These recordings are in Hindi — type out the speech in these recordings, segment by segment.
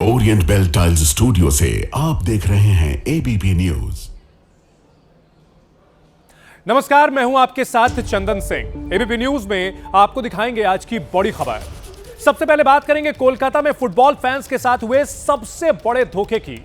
ओरिएंट बेल टाइल्स स्टूडियो से आप देख रहे हैं एबीपी न्यूज। नमस्कार, मैं हूं आपके साथ चंदन सिंह। एबीपी न्यूज में आपको दिखाएंगे आज की बड़ी खबर। सबसे पहले बात करेंगे कोलकाता में फुटबॉल फैंस के साथ हुए सबसे बड़े धोखे की,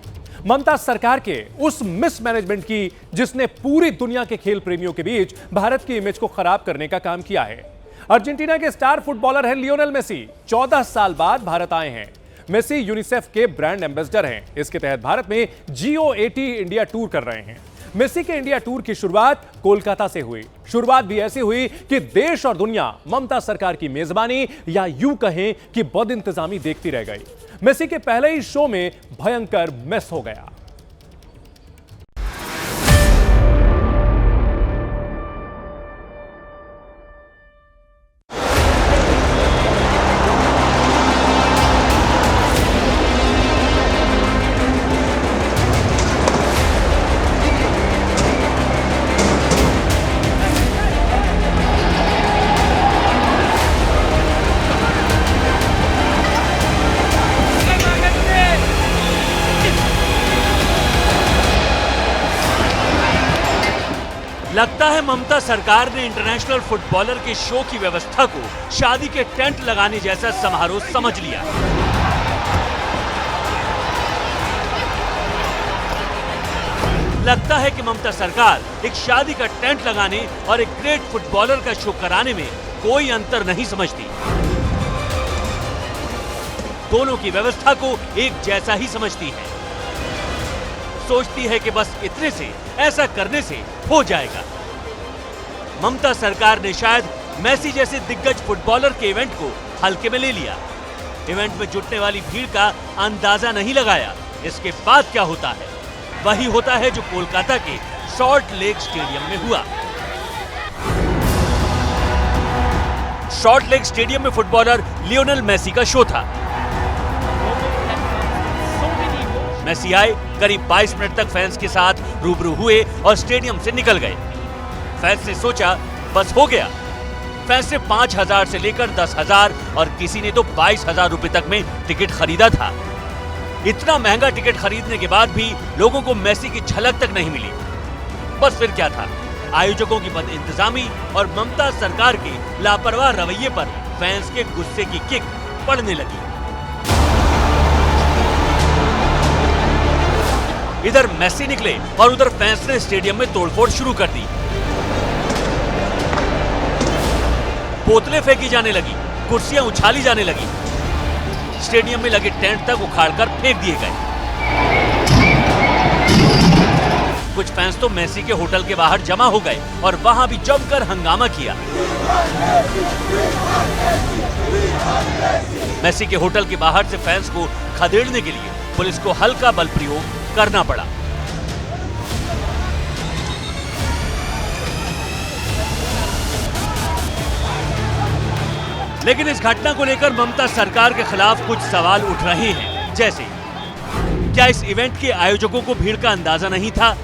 ममता सरकार के उस मिसमैनेजमेंट की जिसने पूरी दुनिया के खेल प्रेमियों के बीच भारत की इमेज को खराब करने का काम किया है। अर्जेंटीना के स्टार फुटबॉलर हैं लियोनेल मेसी। 14 साल बाद भारत आए हैं। मेसी यूनिसेफ के ब्रांड एम्बेसडर हैं। इसके तहत भारत में GO80 इंडिया टूर कर रहे हैं। मेसी के इंडिया टूर की शुरुआत कोलकाता से हुई। शुरुआत भी ऐसी हुई कि देश और दुनिया ममता सरकार की मेजबानी या यूं कहें कि बदइंतजामी देखती रह गई। मेसी के पहले ही शो में भयंकर मिस हो गया। लगता है ममता सरकार ने इंटरनेशनल फुटबॉलर के शो की व्यवस्था को शादी के टेंट लगाने जैसा समारोह समझ लिया। लगता है कि ममता सरकार एक शादी का टेंट लगाने और एक ग्रेट फुटबॉलर का शो कराने में कोई अंतर नहीं समझती। दोनों की व्यवस्था को एक जैसा ही समझती है। सोचती है कि बस इतने से, ऐसा करने से हो जाएगा। ममता सरकार ने शायद मेसी जैसे दिग्गज फुटबॉलर के इवेंट को हल्के में ले लिया। इवेंट में जुटने वाली भीड़ का अंदाजा नहीं लगाया। इसके बाद क्या होता है वही होता है जो कोलकाता के सॉल्ट लेक स्टेडियम में हुआ। सॉल्ट लेक स्टेडियम में फुटबॉलर लियोनेल मेसी का शो था। मेसी आए, करीब 22 मिनट तक फैंस के साथ रूबरू हुए और स्टेडियम से निकल गए। फैंस ने सोचा बस हो गया। फैंस ने 5,000 से लेकर 10,000 और किसी ने तो 22,000 रुपए तक में टिकट खरीदा था। इतना महंगा टिकट खरीदने के बाद भी लोगों को मेसी की झलक तक नहीं मिली। बस फिर क्या था, आयोजकों की बदइंतजामी और ममता सरकार के लापरवाह रवैये पर फैंस के गुस्से की किक पड़ने लगी। इधर मेसी निकले और उधर फैंस ने स्टेडियम में तोड़फोड़ शुरू कर दी। बोतलें फेंकी जाने लगी, कुर्सियां उछाली जाने लगी, स्टेडियम में लगे टेंट तक उखाड़कर फेंक दिए गए। कुछ फैंस तो मेसी के होटल के बाहर जमा हो गए और वहां भी जमकर हंगामा किया। मेसी के होटल के बाहर से फैंस को खदेड़ने के लिए पुलिस को हल्का बल प्रयोग करना पड़ा। लेकिन इस घटना को लेकर ममता सरकार के खिलाफ कुछ सवाल उठ रहे हैं, जैसे क्या इस इवेंट के आयोजकों को भीड़ का अंदाजा नहीं था?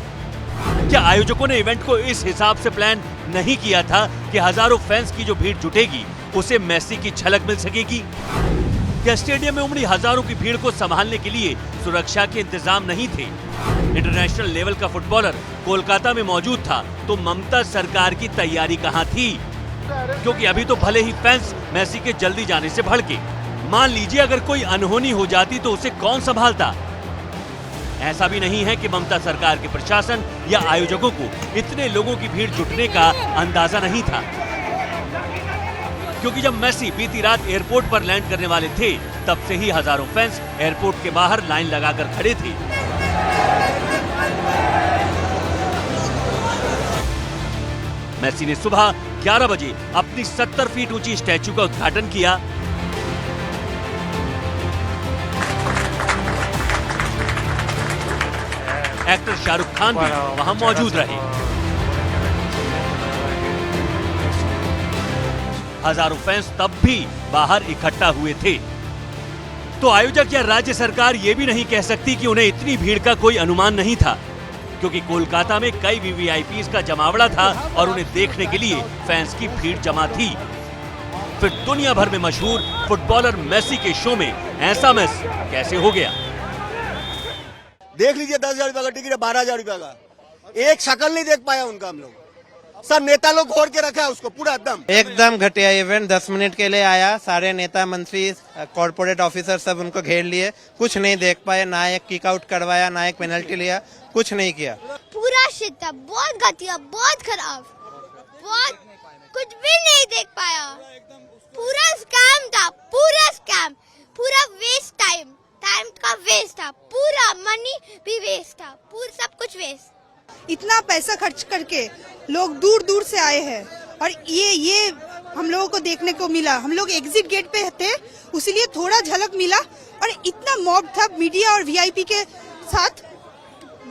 क्या आयोजकों ने इवेंट को इस हिसाब से प्लान नहीं किया था कि हजारों फैंस की जो भीड़ जुटेगी उसे मेसी की झलक मिल सकेगी? क्या स्टेडियम में उमड़ी हजारों की भीड़ को संभालने के लिए सुरक्षा के इंतजाम नहीं थे? इंटरनेशनल लेवल का फुटबॉलर कोलकाता में मौजूद था तो ममता सरकार की तैयारी कहां थी? क्योंकि अभी तो भले ही फैंस मेसी के जल्दी जाने से भड़के, मान लीजिए अगर कोई अनहोनी हो जाती तो उसे कौन संभालता? ऐसा भी नहीं है कि ममता सरकार के प्रशासन या आयोजकों को इतने लोगों की भीड़ जुटने का अंदाजा नहीं था, क्योंकि जब मेसी बीती रात एयरपोर्ट पर लैंड करने वाले थे तब से ही हजारों फैंस एयरपोर्ट के बाहर लाइन लगाकर खड़े थे। मेसी ने सुबह 11 बजे अपनी 70 फीट ऊंची स्टैचू का उद्घाटन किया। एक्टर शाहरुख खान भी वहां मौजूद रहे। हजारों फैंस तब भी बाहर इकट्ठा हुए थे। तो आयोजक या राज्य सरकार ये भी नहीं कह सकती कि उन्हें इतनी भीड़ का कोई अनुमान नहीं था, क्योंकि कोलकाता में कई वीवीआईपीज का जमावड़ा था और उन्हें देखने के लिए फैंस की भीड़ जमा थी। फिर दुनिया भर में मशहूर फुटबॉलर मेसी के शो में ऐसा मिस कैसे हो गया? देख लीजिए 10,000 रुपए का टिकट है, 12,000 रुपए का, एक शक्ल नहीं देख पाया उनका। हम लोग सब नेता लोग घोड़ के रखा है उसको पूरा एकदम घटिया इवेंट। 10 मिनट के लिए आया, सारे नेता मंत्री कॉर्पोरेट ऑफिसर सब उनको घेर लिए, कुछ नहीं देख पाए, ना एक किक आउट करवाया, ना एक पेनल्टी लिया, कुछ नहीं किया। पूरा शिट था, बहुत घटिया, बहुत खराब, बहुत कुछ भी नहीं देख पाया, पूरा स्कैम था, पूरा स्कैम, पूरा वेस्ट टाइम का वेस्ट था, पूरा मनी भी वेस्ट था, पूरा सब कुछ वेस्ट। इतना पैसा खर्च करके लोग दूर दूर से आए हैं और ये हम लोगों को देखने को मिला। हम लोग एग्जिट गेट पे थे, उसीलिए थोड़ा झलक मिला और इतना मॉब था मीडिया और वीआईपी के साथ,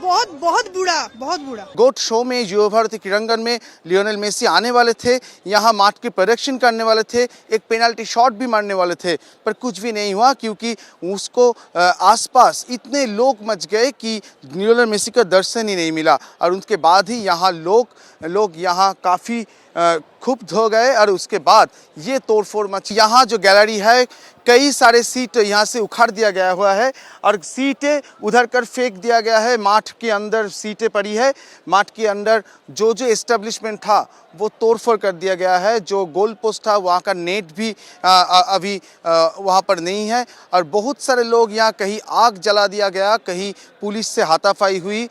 बहुत बुरा। गोट शो में युवा भारती क्रीड़ांगन में लियोनेल मेसी आने वाले थे, यहाँ माठ के प्रदर्शन करने वाले थे, एक पेनल्टी शॉट भी मारने वाले थे, पर कुछ भी नहीं हुआ क्योंकि उसको आसपास इतने लोग मच गए कि लियोनेल मेसी का दर्शन ही नहीं मिला। और उसके बाद ही यहाँ लोग यहाँ काफ़ी क्षुब्ध हो गए और उसके बाद ये तोड़फोड़ मची। यहाँ जो गैलरी है, कई सारे सीट यहाँ से उखाड़ दिया गया हुआ है और सीटें उधर कर फेंक दिया गया है। माठ के अंदर सीटें पड़ी है, माठ के अंदर जो एस्टेब्लिशमेंट था वो तोड़फोड़ कर दिया गया है। जो गोल पोस्ट था वहाँ का नेट भी अभी वहाँ पर नहीं है और बहुत सारे लोग यहाँ, कहीं आग जला दिया गया, कहीं पुलिस से हाथापाई हुई।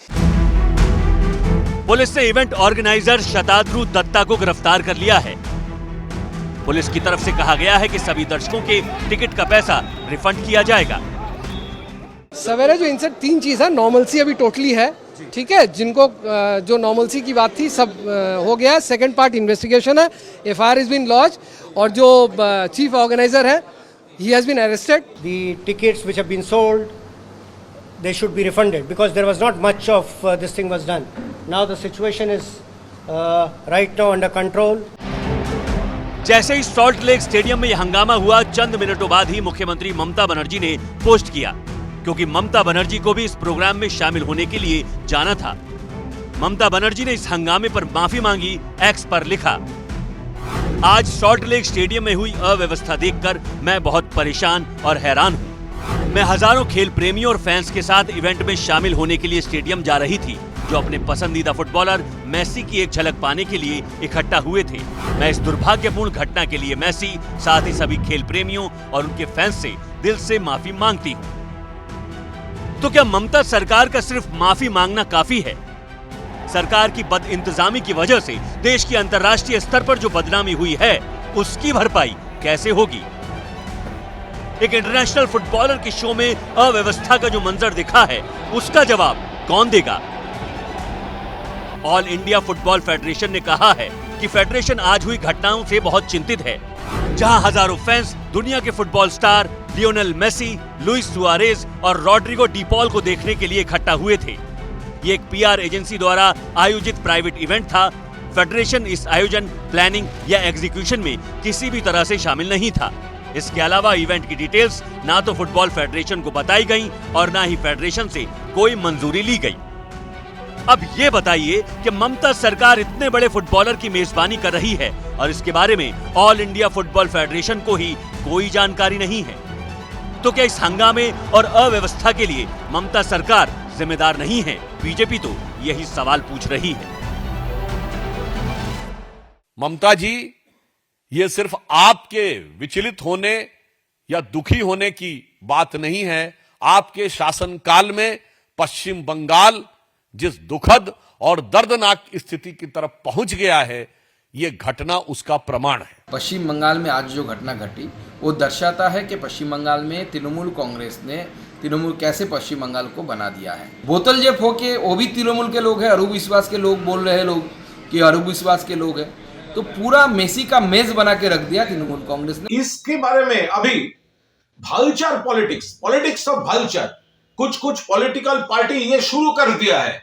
पुलिस ने इवेंट ऑर्गेनाइजर शताद्रु दत्ता को गिरफ्तार कर लिया है। पुलिस की तरफ से कहा गया है कि सभी दर्शकों के टिकट का पैसा रिफंड किया जाएगा। सवेरे जो इनसे 3 चीज है, नॉर्मलसी अभी टोटली है, ठीक है, जिनको जो नॉर्मलसी की बात थी सब हो गया है। सेकंड पार्ट इन्वेस्टिगेशन है, एफआईआर इज बीन लॉन्च और जो चीफ ऑर्गेनाइजर है he has been arrested. The tickets which have been sold they should be refunded because there was not much of this thing was done. Now the situation is right now under control. जैसे ही सॉल्ट लेक स्टेडियम में यह हंगामा हुआ, चंद मिनटों बाद ही मुख्यमंत्री ममता बनर्जी ने पोस्ट किया, क्योंकि ममता बनर्जी को भी इस प्रोग्राम में शामिल होने के लिए जाना था। ममता बनर्जी ने इस हंगामे पर माफी मांगी, एक्स पर लिखा, आज सॉल्ट लेक स्टेडियम में हुई अव्यवस्था देखकर मैं बहुत परेशान और हैरान हूँ। मैं हजारों खेल प्रेमियों और फैंस के साथ इवेंट में शामिल होने के लिए स्टेडियम जा रही थी, जो अपने पसंदीदा फुटबॉलर मेसी की एक झलक पाने के लिए इकट्ठा हुए थे। मैं इस दुर्भाग्यपूर्ण घटना के लिए मेसी, साथ ही सभी खेल प्रेमियों और उनके फैंस से दिल से माफी मांगती हूँ। तो क्या ममता सरकार का सिर्फ माफी मांगना काफी है? सरकार की बदइंतजामी की वजह से देश की अंतर्राष्ट्रीय स्तर पर जो बदनामी हुई है, उसकी भरपाई कैसे होगी? एक इंटरनेशनल फुटबॉलर के शो में अव्यवस्था का जो मंजर दिखा है, उसका जवाब कौन देगा? ऑल इंडिया फुटबॉल फेडरेशन ने कहा है कि फेडरेशन आज हुई घटनाओं से बहुत चिंतित है, जहां हजारों फैंस दुनिया के football star Lionel Messi, Luis Suarez और रॉड्रिगो डी पॉल को देखने के लिए इकट्ठा हुए थे। ये एक पीआर एजेंसी द्वारा आयोजित प्राइवेट इवेंट था। फेडरेशन इस आयोजन, प्लानिंग या एग्जीक्यूशन में किसी भी तरह से शामिल नहीं था। इसके अलावा इवेंट की डिटेल्स ना तो फुटबॉल फेडरेशन को बताई गई और ना ही फेडरेशन से कोई मंजूरी ली गई। अब ये बताइए कि ममता सरकार इतने बड़े फुटबॉलर की मेजबानी कर रही है और इसके बारे में ऑल इंडिया फुटबॉल फेडरेशन को ही कोई जानकारी नहीं है, तो क्या इस हंगामे और अव्यवस्था के लिए ममता सरकार जिम्मेदार नहीं है? बीजेपी तो यही सवाल पूछ रही है। ममता जी, ये सिर्फ आपके विचलित होने या दुखी होने की बात नहीं है। आपके शासनकाल में पश्चिम बंगाल जिस दुखद और दर्दनाक स्थिति की तरफ पहुंच गया है, ये घटना उसका प्रमाण है। पश्चिम बंगाल में आज जो घटना घटी वो दर्शाता है कि पश्चिम बंगाल में तृणमूल कांग्रेस ने तृणमूल कैसे पश्चिम बंगाल को बना दिया है। बोतल जेब होके वो भी तृणमूल के लोग हैं, अरूप विश्वास के लोग बोल रहे लोग कि अरूप विश्वास के लोग हैं, तो पूरा मेसी का मेज बना के रख दिया तृणमूल कांग्रेस ने। इसके बारे में अभी भालचर पॉलिटिक्स ऑफ भालचर, कुछ पॉलिटिकल पार्टी ये शुरू कर दिया है,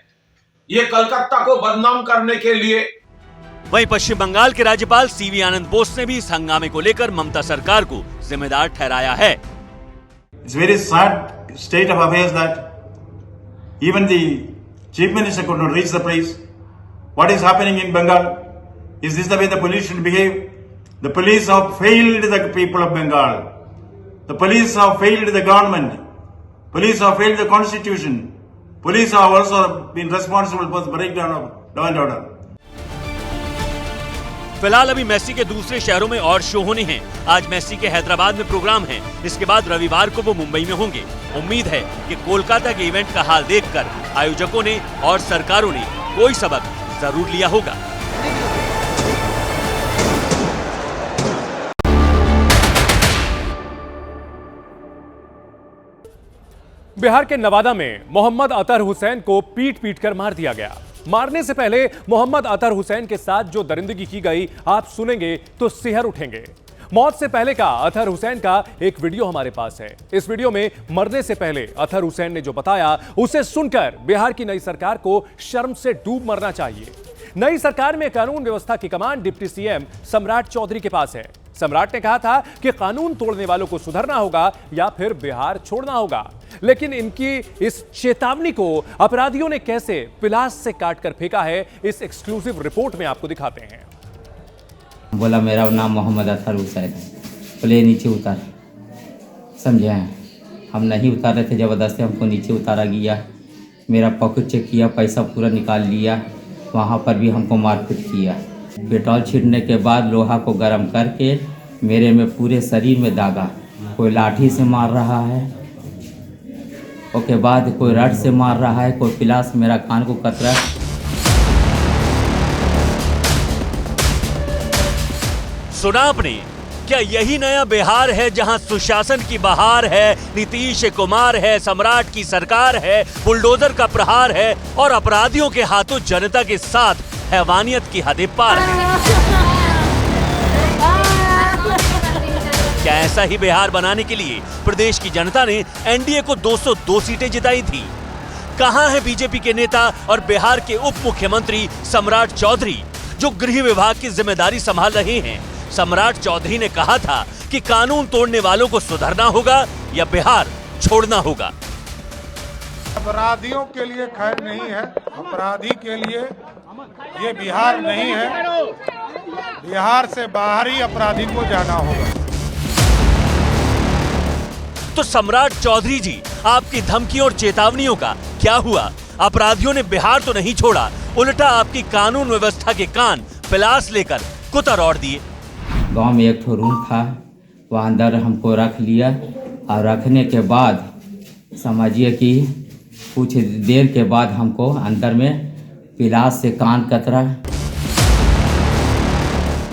ये कलकत्ता को बदनाम करने के लिए। वहीं पश्चिम बंगाल के राज्यपाल सीवी आनंद बोस ने भी इस हंगामे को लेकर ममता सरकार को जिम्मेदार ठहराया है। It's very sad state of affairs that even the chief minister could not reach the place. What is happening in Bengal? Is this the way the police should behave? The police have failed the people of Bengal. The police have failed the government. Police have failed the constitution. Police have also been responsible for the breakdown of law and order. फिलहाल अभी मेसी के दूसरे शहरों में और शो होने हैं। आज मेसी के हैदराबाद में प्रोग्राम है, इसके बाद रविवार को वो मुंबई में होंगे। उम्मीद है कि कोलकाता के इवेंट का हाल देखकर आयोजकों ने और सरकारों ने कोई सबक जरूर लिया होगा। बिहार के नवादा में मोहम्मद अतर हुसैन को पीट कर मार दिया गया। मारने से पहले मोहम्मद अतर हुसैन के साथ जो दरिंदगी की गई आप सुनेंगे तो सिहर उठेंगे। मौत से पहले का अतर हुसैन का एक वीडियो हमारे पास है। इस वीडियो में मरने से पहले अतर हुसैन ने जो बताया उसे सुनकर बिहार की नई सरकार को शर्म से डूब मरना चाहिए। नई सरकार में कानून व्यवस्था की कमान डिप्टी सीएम सम्राट चौधरी के पास है। सम्राट ने कहा था कि कानून तोड़ने वालों को सुधरना होगा या फिर बिहार छोड़ना होगा, लेकिन इनकी इस चेतावनी को अपराधियों ने कैसे पिलास से काट कर फेंका है, इस एक्सक्लूसिव रिपोर्ट में आपको दिखाते हैं। बोला मेरा नाम मोहम्मद अतर हुसैन है, बोले नीचे उतार। समझे हैं, हम नहीं उतारे थे, ज़बरदस्ती हमको नीचे उतारा गया। मेरा पॉकेट चेक किया, पैसा पूरा निकाल लिया। वहाँ पर भी हमको मारपीट किया। पेट्रोल छींटने के बाद लोहा को गर्म करके मेरे में पूरे शरीर में दागा। कोई लाठी से मार रहा है, उसके बाद कोई रड से मार रहा है, कोई पिलास मेरा कान को कतरा। सुना आपने? क्या यही नया बिहार है जहां सुशासन की बहार है, नीतीश कुमार है, सम्राट की सरकार है, बुलडोजर का प्रहार है और अपराधियों के हाथों जनता के साथ हैवानियत की हदें पार है। क्या ऐसा ही बिहार बनाने के लिए प्रदेश की जनता ने एनडीए को 202 सीटें जिताई थी? कहां है बीजेपी के नेता और बिहार के उप मुख्यमंत्री सम्राट चौधरी, जो गृह विभाग की जिम्मेदारी संभाल रहे हैं? सम्राट चौधरी ने कहा था कि कानून तोड़ने वालों को सुधरना होगा या बिहार छोड़ना होगा। अपराधियों के लिए खैर नहीं है, अपराधी के लिए ये बिहार नहीं है। बिहार से बाहर ही अपराधी को जाना होगा। तो सम्राट चौधरी जी, आपकी धमकियों और चेतावनियों का क्या हुआ? अपराधियों ने बिहार तो नहीं छोड़ा, उल्टा आपकी कानून व्यवस्था के कान पिलास लेकर कुतर ओढ़ दिए। गांव में एक ठो रूम था, वहाँ अंदर हमको रख लिया और रखने के बाद समझिए कि कुछ देर के बाद हमको अंदर में पिलास से कान कतरा।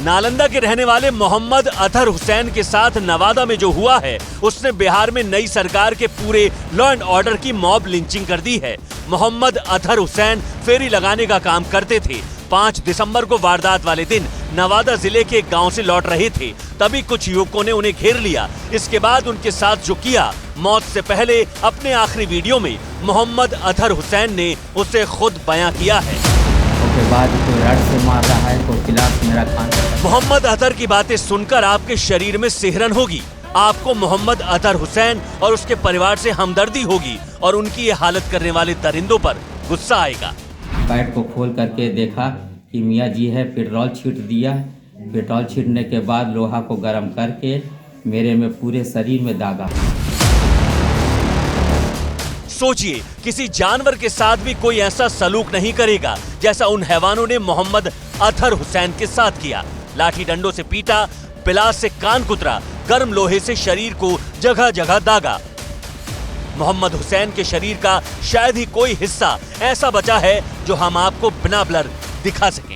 नालंदा के रहने वाले मोहम्मद अतर हुसैन के साथ नवादा में जो हुआ है, उसने बिहार में नई सरकार के पूरे लॉ एंड ऑर्डर की मॉब लिंचिंग कर दी है। मोहम्मद अतर हुसैन फेरी लगाने का काम करते थे। 5 दिसंबर को वारदात वाले दिन नवादा जिले के एक गांव से लौट रहे थे, तभी कुछ युवकों ने उन्हें घेर लिया। इसके बाद उनके साथ जो किया, मौत से पहले अपने आखिरी वीडियो में मोहम्मद अतर हुसैन ने उसे खुद बयां किया है। उसके बाद कोई रड से मार रहा है, कोई पिलास मेरा कान। मोहम्मद अतर की बातें सुनकर आपके शरीर में सिहरन होगी। आपको मोहम्मद अतर हुसैन और उसके परिवार से हमदर्दी होगी और उनकी ये हालत करने वाले दरिंदों पर गुस्सा आएगा। पैट को खोल करके देखा कि मियाँ जी है, पेट्रोल छींट दिया। पेट्रोल छींटने के बाद लोहा को गर्म करके मेरे में पूरे शरीर में दागा। सोचिए, किसी जानवर के साथ भी कोई ऐसा सलूक नहीं करेगा जैसा उन हैवानों ने मोहम्मद अतर हुसैन के साथ किया। लाठी डंडों से पीटा, पिलास से कान कुतरा, गर्म लोहे से शरीर को जगह जगह दागा। मोहम्मद हुसैन के शरीर का शायद ही कोई हिस्सा ऐसा बचा है जो हम आपको बिना ब्लर दिखा सकें।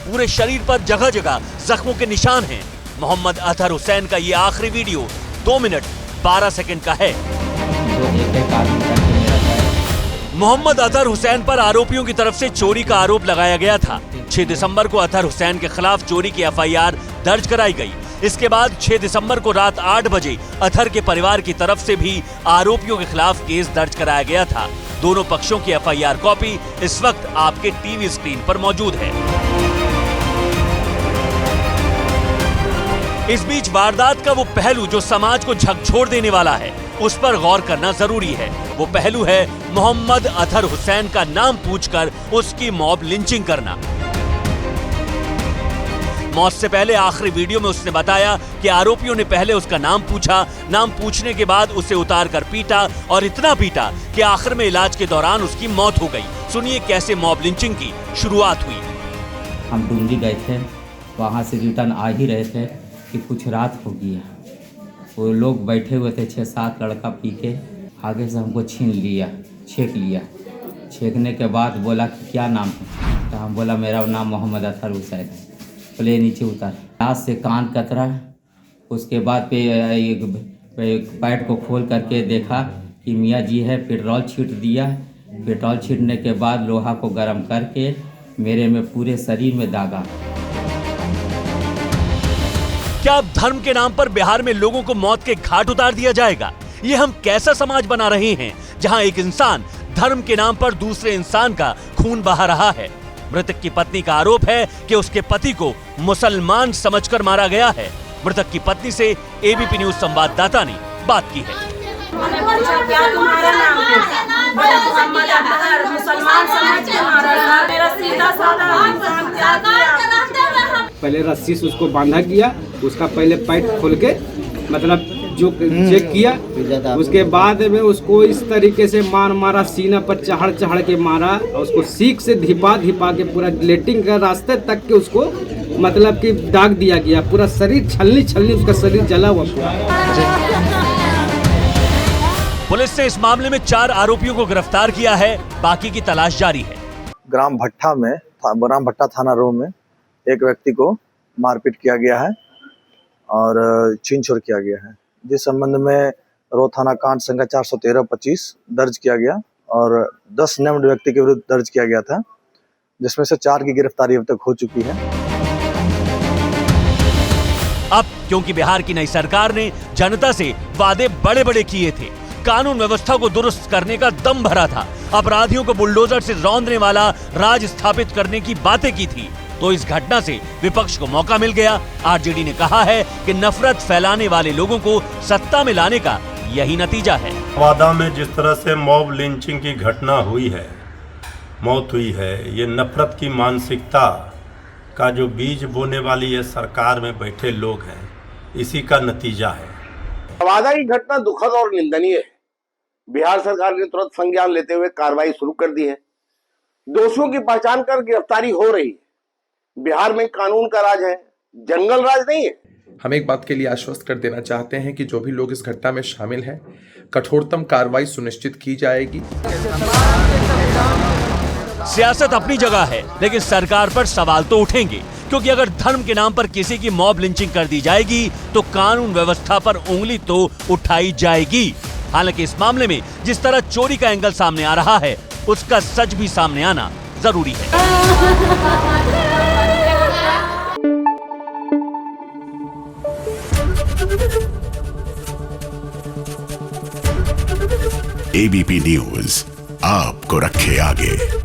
पूरे शरीर पर जगह जगह जख्मों के निशान हैं। मोहम्मद अतर हुसैन का ये आखिरी वीडियो 2 मिनट 12 सेकंड का है। मोहम्मद अतर हुसैन पर आरोपियों की तरफ से चोरी का आरोप लगाया गया था। 6 दिसंबर को अतर हुसैन के खिलाफ चोरी की एफआईआर दर्ज कराई गई। इसके बाद 6 दिसंबर को रात 8 बजे अतर के परिवार की तरफ से भी आरोपियों के खिलाफ केस दर्ज कराया गया था। दोनों पक्षों की एफआईआर कॉपी इस वक्त आपके टीवी स्क्रीन पर मौजूद है। इस बीच वारदात का वो पहलू जो समाज को झकझोर देने वाला है, उस पर गौर करना जरूरी है। वो पहलू है मोहम्मद अतर हुसैन का नाम पूछकर उसकी मॉब लिंचिंग करना। मौत से पहले आखिरी वीडियो में उसने बताया कि आरोपियों ने पहले उसका नाम पूछा, नाम पूछने के बाद उसे उतार कर पीटा और इतना पीटा कि आखिर में इलाज के दौरान उसकी मौत हो गई। सुनिए कैसे मॉब लिंचिंग की शुरुआत हुई। हम डुमरी गए थे, वहाँ से रिटर्न आ ही रहे थे कि कुछ रात हो गई। वो लोग बैठे हुए थे 6-7 लड़का पी के, आगे से हमको छीन लिया, छेक लिया। छेकने के बाद बोला कि क्या नाम है, तो हम बोला मेरा नाम मोहम्मद अतहर हुसैन है। बोले नीचे उतार, हाथ से कान कतरा। उसके बाद पैड को खोल करके देखा कि मियाँ जी है, पेट्रोल छीट दिया। पेट्रोल छीटने के बाद लोहा को गर्म करके मेरे में पूरे शरीर में दागा। क्या अब धर्म के नाम पर बिहार में लोगों को मौत के घाट उतार दिया जाएगा? ये हम कैसा समाज बना रहे हैं जहां एक इंसान धर्म के नाम पर दूसरे इंसान का खून बहा रहा है। मृतक की पत्नी का आरोप है कि उसके पति को मुसलमान समझकर मारा गया है। मृतक की पत्नी से एबीपी न्यूज संवाददाता ने बात की है। क्या तुम्हारा नाम है? मोहम्मद अतहर, मुसलमान समझ के मारा था। मेरा सीधा साधा इंसान क्या किया? पहले रस्सी से उसको बांधा किया, उसका पहले पैट खोल के मतलब जो चेक किया, उसके बाद में उसको इस तरीके से मारा, सीना पर चढ़ के मारा और उसको सीख से धिपा के पूरा लेटिंग का रास्ते तक के उसको मतलब कि दाग दिया गया। पूरा शरीर छलनी उसका शरीर जला हुआ पूरा। पुलिस ने इस मामले में 4 आरोपियों को गिरफ्तार किया है, बाकी की तलाश जारी है। ग्राम भट्टा थाना रो में एक व्यक्ति को मारपीट किया गया है और छीन छोड़ किया गया है, जिस संबंध में रो थाना कांड संख्या 413-25 दर्ज किया गया और 10 नामजद व्यक्ति के विरुद्ध दर्ज किया गया था, जिसमें से 4 की गिरफ्तारी अब तक हो चुकी है। अब क्योंकि बिहार की नई सरकार ने जनता से वादे बड़े किए थे, कानून व्यवस्था को दुरुस्त करने का दम भरा था, अपराधियों को बुलडोजर से रौंदने वाला राज स्थापित करने की बातें की थी, तो इस घटना से विपक्ष को मौका मिल गया। आरजेडी ने कहा है कि नफरत फैलाने वाले लोगों को सत्ता में लाने का यही नतीजा है। वादा में जिस तरह से मॉब लिंचिंग की घटना हुई है, मौत हुई है, ये नफरत की मानसिकता का जो बीज बोने वाली ये सरकार में बैठे लोग हैं, इसी का नतीजा है। वादा की घटना दुखद और निंदनीय है। बिहार सरकार ने तुरंत संज्ञान लेते हुए कार्रवाई शुरू कर दी है। दोषियों की पहचान कर गिरफ्तारी हो रही है। बिहार में कानून का राज है, जंगल राज नहीं है। हम एक बात के लिए आश्वस्त कर देना चाहते हैं कि जो भी लोग इस घटना में शामिल हैं, कठोरतम कार्रवाई सुनिश्चित की जाएगी। सियासत अपनी जगह है, लेकिन सरकार पर सवाल तो उठेंगे, क्योंकि अगर धर्म के नाम पर किसी की मॉब लिंचिंग कर दी जाएगी तो कानून व्यवस्था पर उंगली तो उठाई जाएगी। हालांकि इस मामले में जिस तरह चोरी का एंगल सामने आ रहा है, उसका सच भी सामने आना जरूरी है। एबीपी न्यूज आपको रखे आगे।